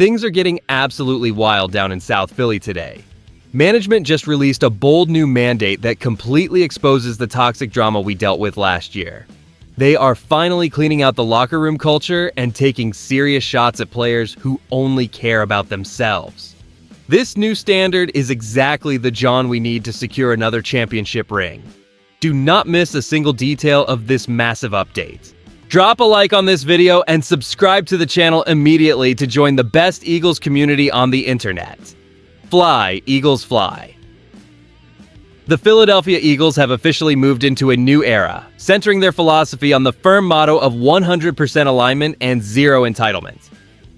Things are getting absolutely wild down in South Philly today. Management just released a bold new mandate that completely exposes the toxic drama we dealt with last year. They are finally cleaning out the locker room culture and taking serious shots at players who only care about themselves. This new standard is exactly the John we need to secure another championship ring. Do not miss a single detail of this massive update. Drop a like on this video and subscribe to the channel immediately to join the best Eagles community on the internet. Fly, Eagles, fly. The Philadelphia Eagles have officially moved into a new era, centering their philosophy on the firm motto of 100% alignment and zero entitlement.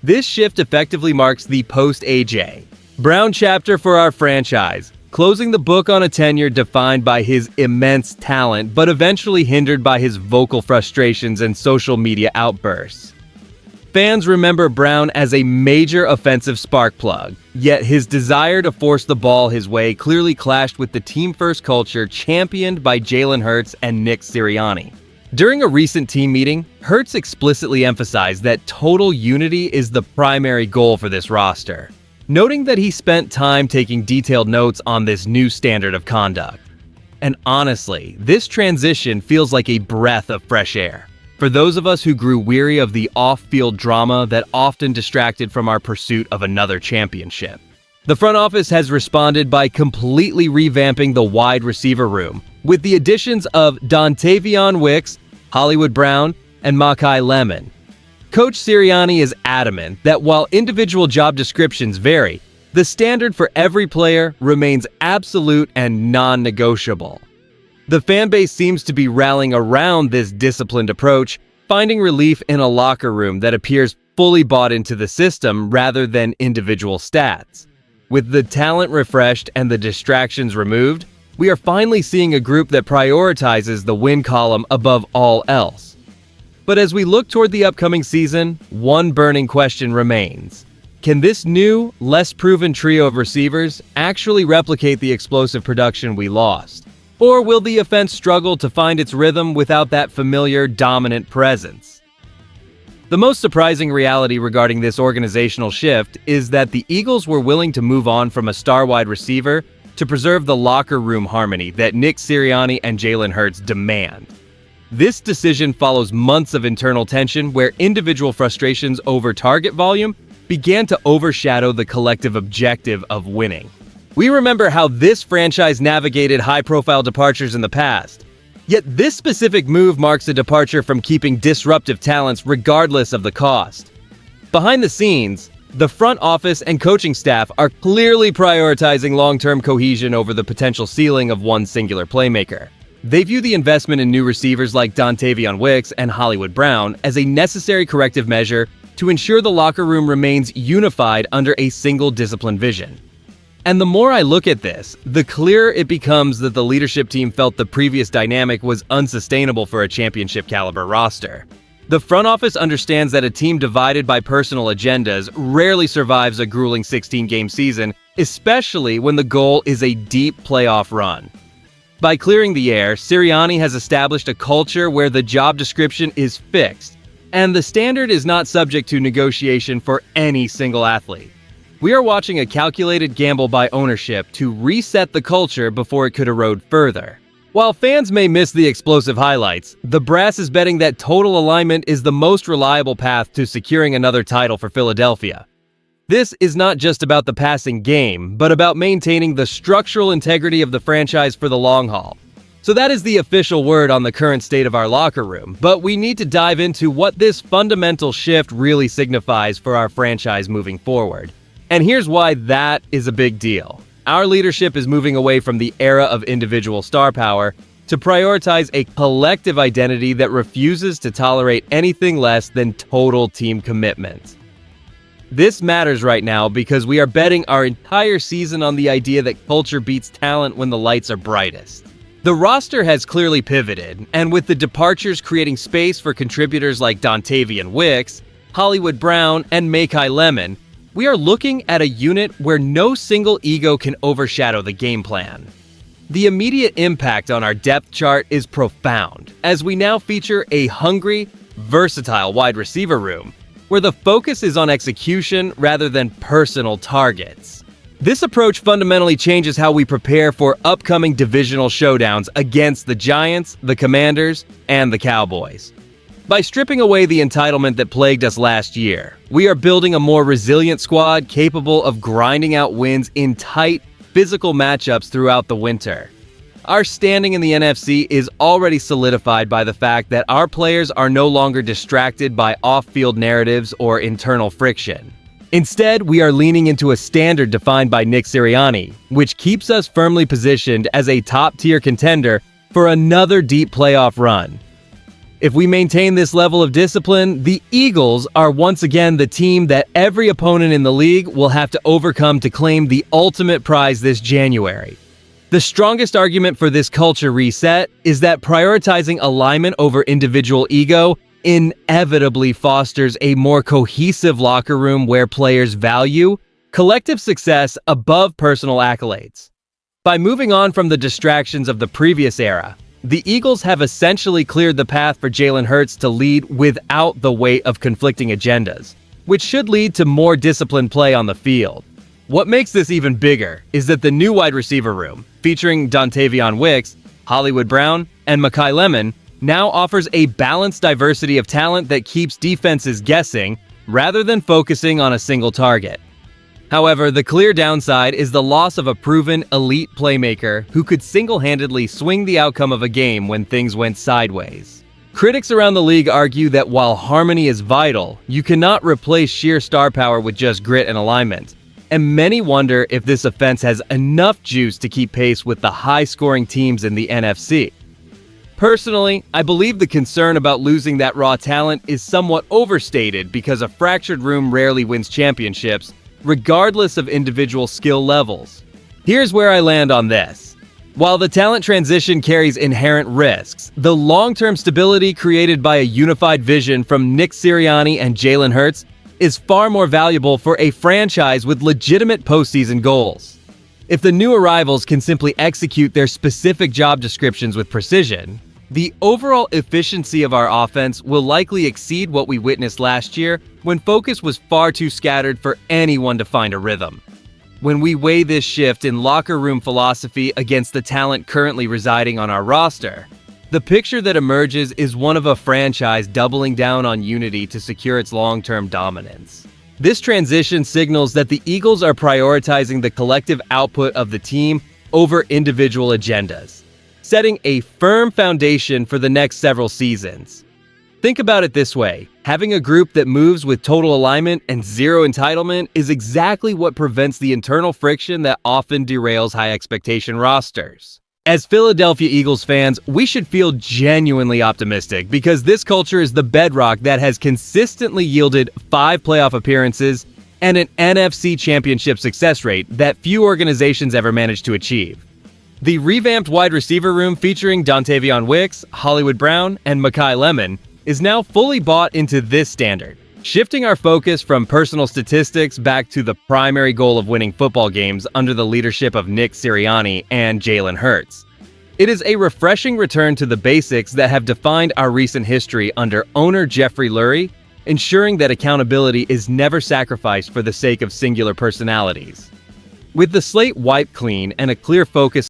This shift effectively marks the post-A.J. Brown chapter for our franchise, closing the book on a tenure defined by his immense talent, but eventually hindered by his vocal frustrations and social media outbursts. Fans remember Brown as a major offensive spark plug, yet his desire to force the ball his way clearly clashed with the team-first culture championed by Jalen Hurts and Nick Sirianni. During a recent team meeting, Hurts explicitly emphasized that total unity is the primary goal for this roster, noting that he spent time taking detailed notes on this new standard of conduct. And honestly, this transition feels like a breath of fresh air for those of us who grew weary of the off-field drama that often distracted from our pursuit of another championship. The front office has responded by completely revamping the wide receiver room with the additions of Dontavion Wicks, Hollywood Brown, and Makai Lemon. Coach Sirianni is adamant that while individual job descriptions vary, the standard for every player remains absolute and non-negotiable. The fanbase seems to be rallying around this disciplined approach, finding relief in a locker room that appears fully bought into the system rather than individual stats. With the talent refreshed and the distractions removed, we are finally seeing a group that prioritizes the win column above all else. But as we look toward the upcoming season, one burning question remains. Can this new, less proven trio of receivers actually replicate the explosive production we lost? Or will the offense struggle to find its rhythm without that familiar, dominant presence? The most surprising reality regarding this organizational shift is that the Eagles were willing to move on from a star wide receiver to preserve the locker room harmony that Nick Sirianni and Jalen Hurts demand. This decision follows months of internal tension where individual frustrations over target volume began to overshadow the collective objective of winning. We remember how this franchise navigated high-profile departures in the past. Yet this specific move marks a departure from keeping disruptive talents regardless of the cost. Behind the scenes, the front office and coaching staff are clearly prioritizing long-term cohesion over the potential ceiling of one singular playmaker. They view the investment in new receivers like Dontavion Wicks and Hollywood Brown as a necessary corrective measure to ensure the locker room remains unified under a single disciplined vision. And the more I look at this, the clearer it becomes that the leadership team felt the previous dynamic was unsustainable for a championship-caliber roster. The front office understands that a team divided by personal agendas rarely survives a grueling 16-game season, especially when the goal is a deep playoff run. By clearing the air, Sirianni has established a culture where the job description is fixed, and the standard is not subject to negotiation for any single athlete. We are watching a calculated gamble by ownership to reset the culture before it could erode further. While fans may miss the explosive highlights, the brass is betting that total alignment is the most reliable path to securing another title for Philadelphia. This is not just about the passing game, but about maintaining the structural integrity of the franchise for the long haul. So that is the official word on the current state of our locker room, but we need to dive into what this fundamental shift really signifies for our franchise moving forward. And here's why that is a big deal. Our leadership is moving away from the era of individual star power to prioritize a collective identity that refuses to tolerate anything less than total team commitment. This matters right now because we are betting our entire season on the idea that culture beats talent when the lights are brightest. The roster has clearly pivoted, and with the departures creating space for contributors like Dontavion Wicks, Hollywood Brown, and Makai Lemon, we are looking at a unit where no single ego can overshadow the game plan. The immediate impact on our depth chart is profound, as we now feature a hungry, versatile wide receiver room, where the focus is on execution rather than personal targets. This approach fundamentally changes how we prepare for upcoming divisional showdowns against the Giants, the Commanders, and the Cowboys. By stripping away the entitlement that plagued us last year, we are building a more resilient squad capable of grinding out wins in tight, physical matchups throughout the winter. Our standing in the NFC is already solidified by the fact that our players are no longer distracted by off-field narratives or internal friction. Instead, we are leaning into a standard defined by Nick Sirianni, which keeps us firmly positioned as a top-tier contender for another deep playoff run. If we maintain this level of discipline, the Eagles are once again the team that every opponent in the league will have to overcome to claim the ultimate prize this January. The strongest argument for this culture reset is that prioritizing alignment over individual ego inevitably fosters a more cohesive locker room where players value collective success above personal accolades. By moving on from the distractions of the previous era, the Eagles have essentially cleared the path for Jalen Hurts to lead without the weight of conflicting agendas, which should lead to more disciplined play on the field. What makes this even bigger is that the new wide receiver room, featuring Dontavion Wicks, Hollywood Brown, and Mekhi Lemon, now offers a balanced diversity of talent that keeps defenses guessing rather than focusing on a single target. However, the clear downside is the loss of a proven elite playmaker who could single-handedly swing the outcome of a game when things went sideways. Critics around the league argue that while harmony is vital, you cannot replace sheer star power with just grit and alignment. And many wonder if this offense has enough juice to keep pace with the high-scoring teams in the NFC. Personally, I believe the concern about losing that raw talent is somewhat overstated because a fractured room rarely wins championships, regardless of individual skill levels. Here's where I land on this. While the talent transition carries inherent risks, the long-term stability created by a unified vision from Nick Sirianni and Jalen Hurts is far more valuable for a franchise with legitimate postseason goals. If the new arrivals can simply execute their specific job descriptions with precision, the overall efficiency of our offense will likely exceed what we witnessed last year when focus was far too scattered for anyone to find a rhythm. When we weigh this shift in locker room philosophy against the talent currently residing on our roster, the picture that emerges is one of a franchise doubling down on unity to secure its long-term dominance. This transition signals that the Eagles are prioritizing the collective output of the team over individual agendas, setting a firm foundation for the next several seasons. Think about it this way: having a group that moves with total alignment and zero entitlement is exactly what prevents the internal friction that often derails high-expectation rosters. As Philadelphia Eagles fans, we should feel genuinely optimistic because this culture is the bedrock that has consistently yielded 5 playoff appearances and an NFC Championship success rate that few organizations ever managed to achieve. The revamped wide receiver room featuring Dontavion Wicks, Hollywood Brown, and Mekhi Lemon is now fully bought into this standard, shifting our focus from personal statistics back to the primary goal of winning football games under the leadership of Nick Sirianni and Jalen Hurts. It is a refreshing return to the basics that have defined our recent history under owner Jeffrey Lurie, ensuring that accountability is never sacrificed for the sake of singular personalities. With the slate wiped clean and a clear focus